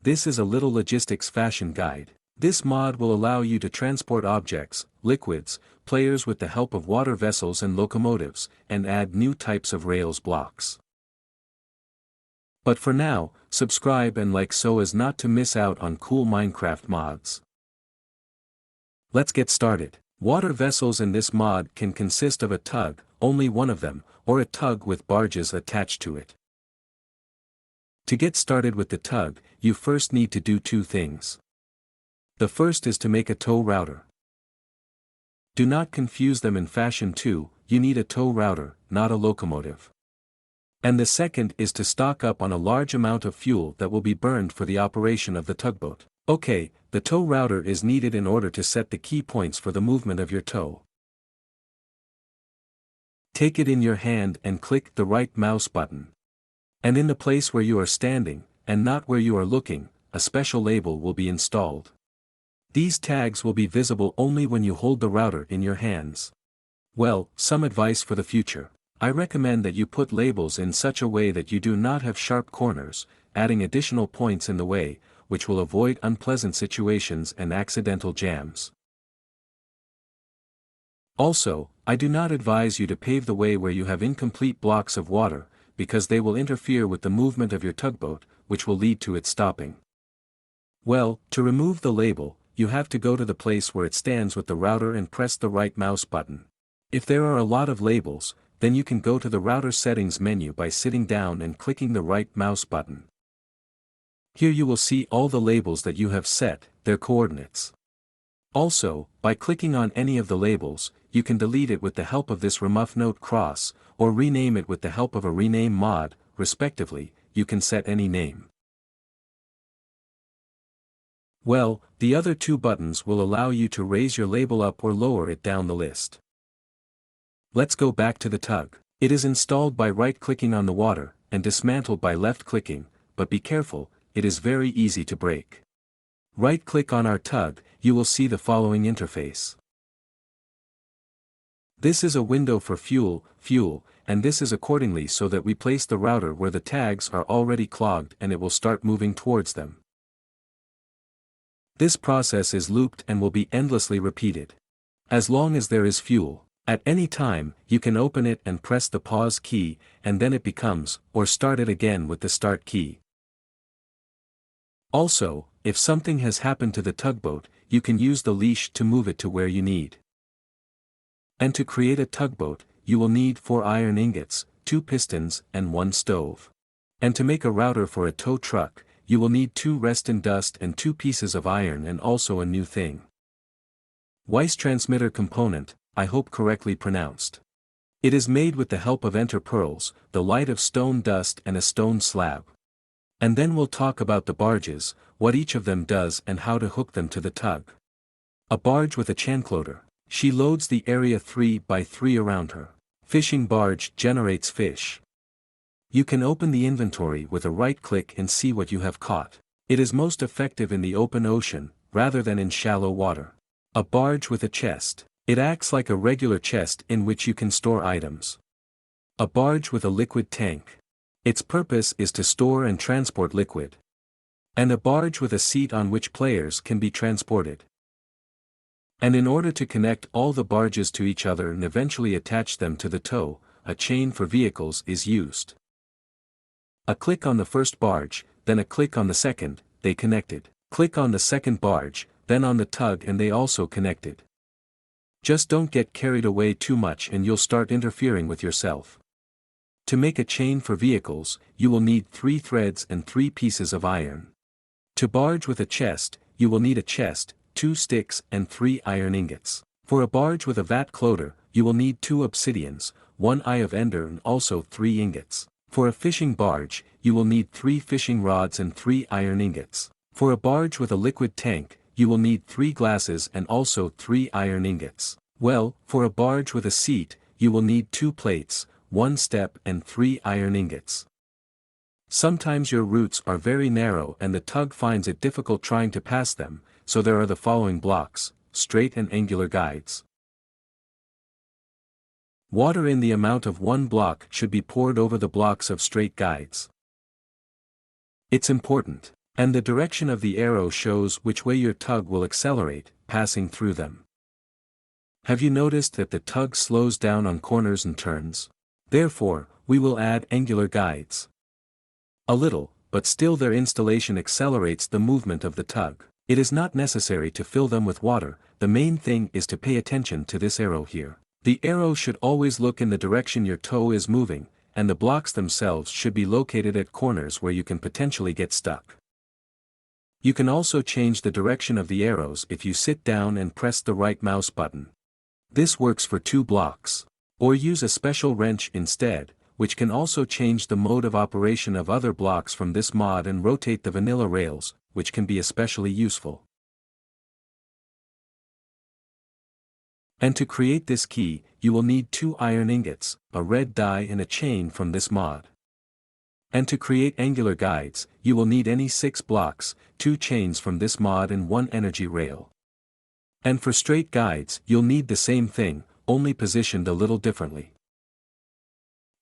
This is a little logistics fashion guide. This mod will allow you to transport objects, liquids, players with the help of water vessels and locomotives, and add new types of rails blocks. But for now, subscribe and like so as not to miss out on cool Minecraft mods. Let's get started. Water vessels in this mod can consist of a tug, only one of them, or a tug with barges attached to it. To get started with the tug, you first need to do two things. The first is to make a tow router. Do not confuse them in fashion 2, you need a tow router, not a locomotive. And the second is to stock up on a large amount of fuel that will be burned for the operation of the tugboat. Okay, the tow router is needed in order to set the key points for the movement of your tow. Take it in your hand and click the right mouse button. And in the place where you are standing, and not where you are looking, a special label will be installed. These tags will be visible only when you hold the router in your hands. Well, some advice for the future. I recommend that you put labels in such a way that you do not have sharp corners, adding additional points in the way, which will avoid unpleasant situations and accidental jams. Also, I do not advise you to pave the way where you have incomplete blocks of water, because they will interfere with the movement of your tugboat, which will lead to it stopping. Well, to remove the label, you have to go to the place where it stands with the router and press the right mouse button. If there are a lot of labels, then you can go to the router settings menu by sitting down and clicking the right mouse button. Here you will see all the labels that you have set, their coordinates. Also, by clicking on any of the labels, you can delete it with the help of this remove note cross, or rename it with the help of a rename mod, respectively. You can set any name. Well, the other two buttons will allow you to raise your label up or lower it down the list. Let's go back to the tug. It is installed by right-clicking on the water, and dismantled by left-clicking, but be careful, it is very easy to break. Right-click on our tug, you will see the following interface. This is a window for fuel, and this is accordingly so that we place the router where the tags are already clogged and it will start moving towards them. This process is looped and will be endlessly repeated. As long as there is fuel, at any time, you can open it and press the pause key, and then it becomes, or start it again with the start key. Also, if something has happened to the tugboat, you can use the leash to move it to where you need. And to create a tugboat, you will need 4 iron ingots, 2 pistons, and 1 stove. And to make a router for a tow truck, you will need 2 resin dust and 2 pieces of iron and also a new thing. Weiss transmitter component, I hope correctly pronounced. It is made with the help of enter pearls, the light of stone dust and a stone slab. And then we'll talk about the barges, what each of them does and how to hook them to the tug. A barge with a chancloader. She loads the area 3 by 3 around her. Fishing barge generates fish. You can open the inventory with a right click and see what you have caught. It is most effective in the open ocean, rather than in shallow water. A barge with a chest. It acts like a regular chest in which you can store items. A barge with a liquid tank. Its purpose is to store and transport liquid. And a barge with a seat on which players can be transported. And in order to connect all the barges to each other and eventually attach them to the tow, a chain for vehicles is used. A click on the first barge, then a click on the second, they connected. Click on the second barge, then on the tug and they also connected. Just don't get carried away too much and you'll start interfering with yourself. To make a chain for vehicles, you will need 3 threads and 3 pieces of iron. To barge with a chest, you will need a chest, 2 sticks and 3 iron ingots. For a barge with a vat cloder, you will need 2 obsidians, 1 eye of ender and also 3 ingots. For a fishing barge, you will need 3 fishing rods and 3 iron ingots. For a barge with a liquid tank, you will need 3 glasses and also 3 iron ingots. Well, for a barge with a seat, you will need 2 plates, 1 step and 3 iron ingots. Sometimes your routes are very narrow and the tug finds it difficult trying to pass them, so there are the following blocks, straight and angular guides. Water in the amount of 1 block should be poured over the blocks of straight guides. It's important. And the direction of the arrow shows which way your tug will accelerate, passing through them. Have you noticed that the tug slows down on corners and turns? Therefore, we will add angular guides. A little, but still their installation accelerates the movement of the tug. It is not necessary to fill them with water, the main thing is to pay attention to this arrow here. The arrow should always look in the direction your toe is moving, and the blocks themselves should be located at corners where you can potentially get stuck. You can also change the direction of the arrows if you sit down and press the right mouse button. This works for 2 blocks. Or use a special wrench instead, which can also change the mode of operation of other blocks from this mod and rotate the vanilla rails, which can be especially useful. And to create this key, you will need 2 iron ingots, a red dye and a chain from this mod. And to create angular guides, you will need any 6 blocks, 2 chains from this mod and 1 energy rail. And for straight guides, you'll need the same thing, only positioned a little differently.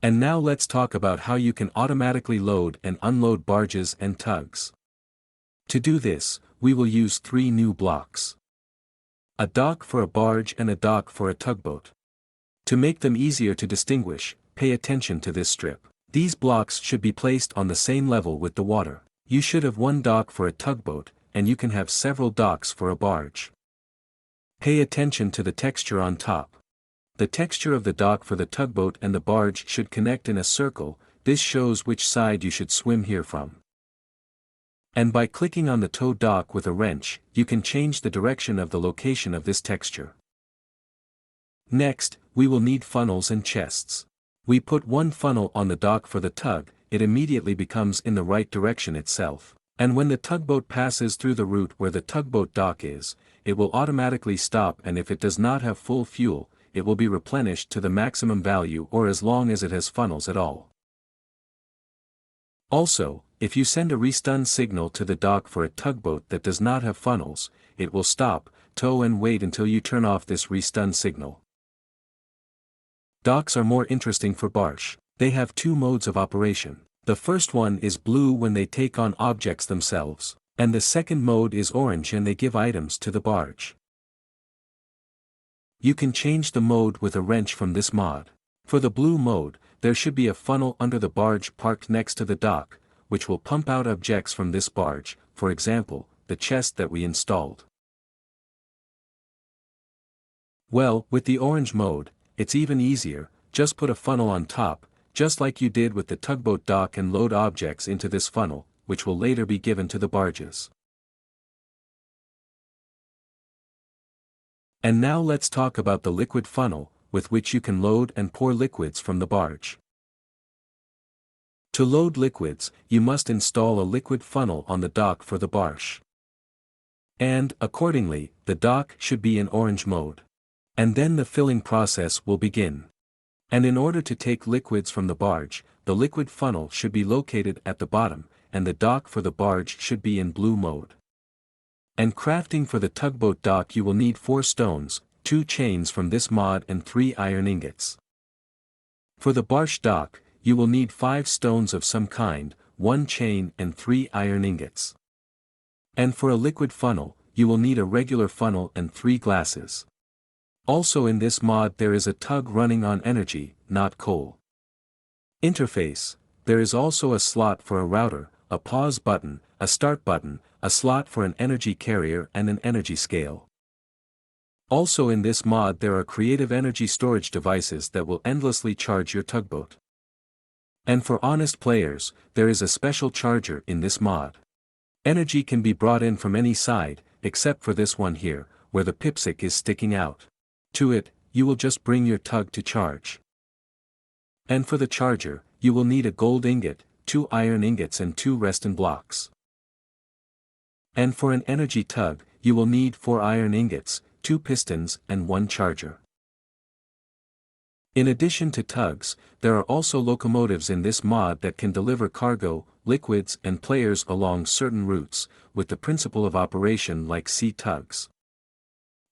And now let's talk about how you can automatically load and unload barges and tugs. To do this, we will use 3 new blocks. A dock for a barge and a dock for a tugboat. To make them easier to distinguish, pay attention to this strip. These blocks should be placed on the same level with the water. You should have 1 dock for a tugboat, and you can have several docks for a barge. Pay attention to the texture on top. The texture of the dock for the tugboat and the barge should connect in a circle, this shows which side you should swim here from. And by clicking on the toe dock with a wrench, you can change the direction of the location of this texture. Next, we will need funnels and chests. We put 1 funnel on the dock for the tug, it immediately becomes in the right direction itself. And when the tugboat passes through the route where the tugboat dock is, it will automatically stop, and if it does not have full fuel, it will be replenished to the maximum value or as long as it has funnels at all. Also, if you send a restun signal to the dock for a tugboat that does not have funnels, it will stop, tow and wait until you turn off this restun signal. Docks are more interesting for barge. They have 2 modes of operation. The first one is blue when they take on objects themselves, and the second mode is orange and they give items to the barge. You can change the mode with a wrench from this mod. For the blue mode, there should be a funnel under the barge parked next to the dock, which will pump out objects from this barge, for example, the chest that we installed. Well, with the orange mode, it's even easier, just put a funnel on top, just like you did with the tugboat dock, and load objects into this funnel, which will later be given to the barges. And now let's talk about the liquid funnel, with which you can load and pour liquids from the barge. To load liquids, you must install a liquid funnel on the dock for the barge. And, accordingly, the dock should be in orange mode. And then the filling process will begin. And in order to take liquids from the barge, the liquid funnel should be located at the bottom, and the dock for the barge should be in blue mode. And crafting for the tugboat dock, you will need 4 stones, 2 chains from this mod and 3 iron ingots. For the barge dock, you will need 5 stones of some kind, 1 chain and 3 iron ingots. And for a liquid funnel, you will need a regular funnel and 3 glasses. Also in this mod there is a tug running on energy, not coal. Interface: there is also a slot for a router, a pause button, a start button, a slot for an energy carrier and an energy scale. Also in this mod there are creative energy storage devices that will endlessly charge your tugboat. And for honest players, there is a special charger in this mod. Energy can be brought in from any side, except for this one here, where the pipstick is sticking out. To it, you will just bring your tug to charge. And for the charger, you will need a gold ingot, 2 iron ingots and 2 redstone blocks. And for an energy tug, you will need 4 iron ingots, 2 pistons and 1 charger. In addition to tugs, there are also locomotives in this mod that can deliver cargo, liquids and players along certain routes, with the principle of operation like sea tugs.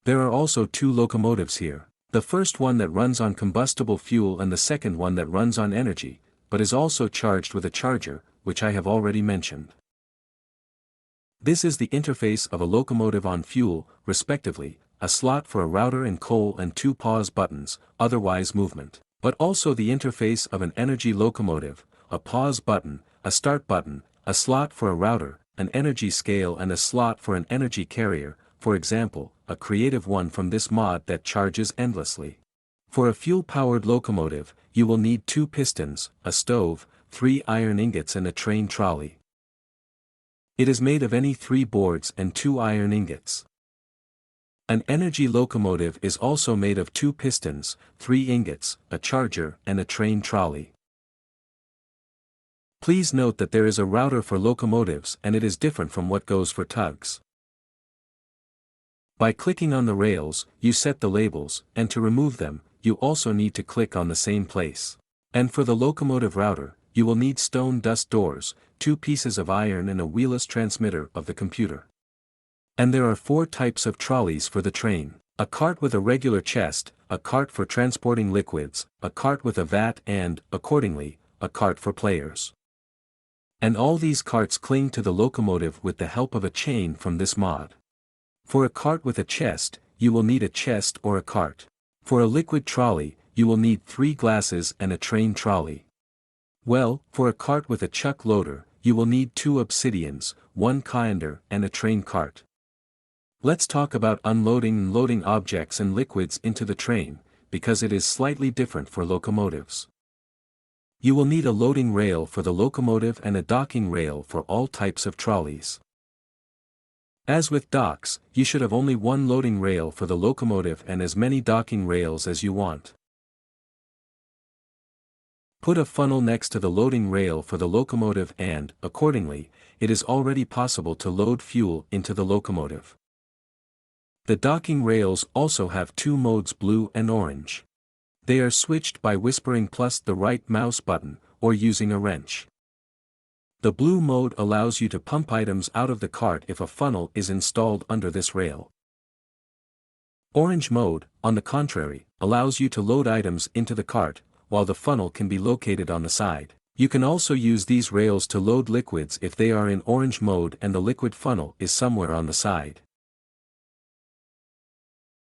There are also 2 locomotives here, the first one that runs on combustible fuel and the second one that runs on energy, but is also charged with a charger, which I have already mentioned. This is the interface of a locomotive on fuel, respectively, a slot for a router and coal and two pause buttons, otherwise movement. But also the interface of an energy locomotive, a pause button, a start button, a slot for a router, an energy scale and a slot for an energy carrier, for example, a creative one from this mod that charges endlessly. For a fuel-powered locomotive, you will need 2 pistons, a stove, 3 iron ingots and a train trolley. It is made of any 3 boards and 2 iron ingots. An energy locomotive is also made of 2 pistons, 3 ingots, a charger and a train trolley. Please note that there is a router for locomotives and it is different from what goes for tugs. By clicking on the rails, you set the labels, and to remove them, you also need to click on the same place. And for the locomotive router, you will need stone dust doors, 2 pieces of iron and a wheelless transmitter of the computer. And there are 4 types of trolleys for the train: a cart with a regular chest, a cart for transporting liquids, a cart with a vat and, accordingly, a cart for players. And all these carts cling to the locomotive with the help of a chain from this mod. For a cart with a chest, you will need a chest or a cart. For a liquid trolley, you will need 3 glasses and a train trolley. Well, for a cart with a chuck loader, you will need 2 obsidians, 1 colander and a train cart. Let's talk about unloading and loading objects and liquids into the train, because it is slightly different for locomotives. You will need a loading rail for the locomotive and a docking rail for all types of trolleys. As with docks, you should have only 1 loading rail for the locomotive and as many docking rails as you want. Put a funnel next to the loading rail for the locomotive and, accordingly, it is already possible to load fuel into the locomotive. The docking rails also have 2 modes, blue and orange. They are switched by whispering plus the right mouse button, or using a wrench. The blue mode allows you to pump items out of the cart if a funnel is installed under this rail. Orange mode, on the contrary, allows you to load items into the cart, while the funnel can be located on the side. You can also use these rails to load liquids if they are in orange mode and the liquid funnel is somewhere on the side.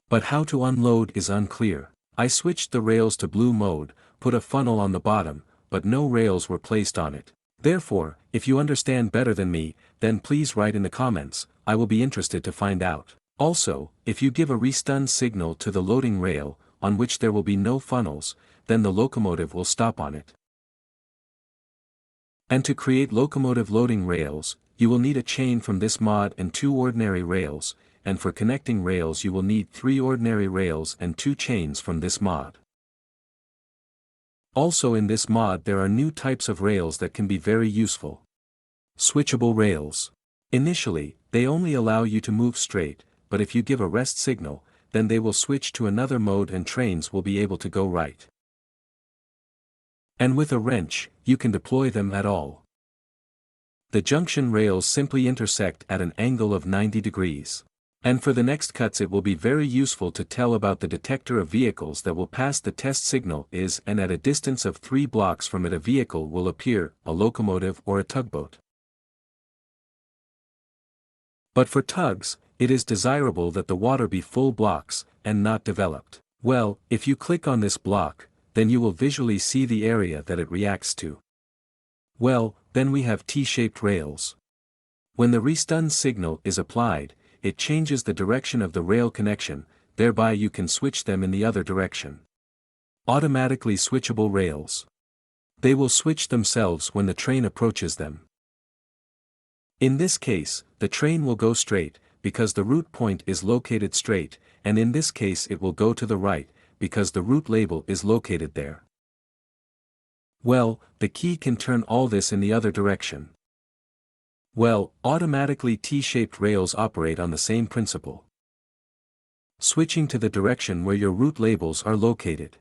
But how to unload is unclear. I switched the rails to blue mode, put a funnel on the bottom, but no rails were placed on it. Therefore, if you understand better than me, then please write in the comments, I will be interested to find out. Also, if you give a restun signal to the loading rail, on which there will be no funnels, then the locomotive will stop on it. And to create locomotive loading rails, you will need a chain from this mod and 2 ordinary rails, and for connecting rails you will need 3 ordinary rails and 2 chains from this mod. Also in this mod there are new types of rails that can be very useful. Switchable rails. Initially, they only allow you to move straight, but if you give a rest signal, then they will switch to another mode and trains will be able to go right. And with a wrench, you can deploy them at all. The junction rails simply intersect at an angle of 90 degrees. And for the next cuts it will be very useful to tell about the detector of vehicles that will pass the test signal is, and at a distance of 3 blocks from it a vehicle will appear, a locomotive or a tugboat. But for tugs, it is desirable that the water be full blocks, and not developed. Well, if you click on this block, then you will visually see the area that it reacts to. Well, then we have T-shaped rails. When the restun signal is applied, it changes the direction of the rail connection, thereby you can switch them in the other direction. Automatically switchable rails. They will switch themselves when the train approaches them. In this case, the train will go straight, because the route point is located straight, and in this case it will go to the right, because the route label is located there. Well, the key can turn all this in the other direction. Well, automatically T-shaped rails operate on the same principle. Switching to the direction where your route labels are located.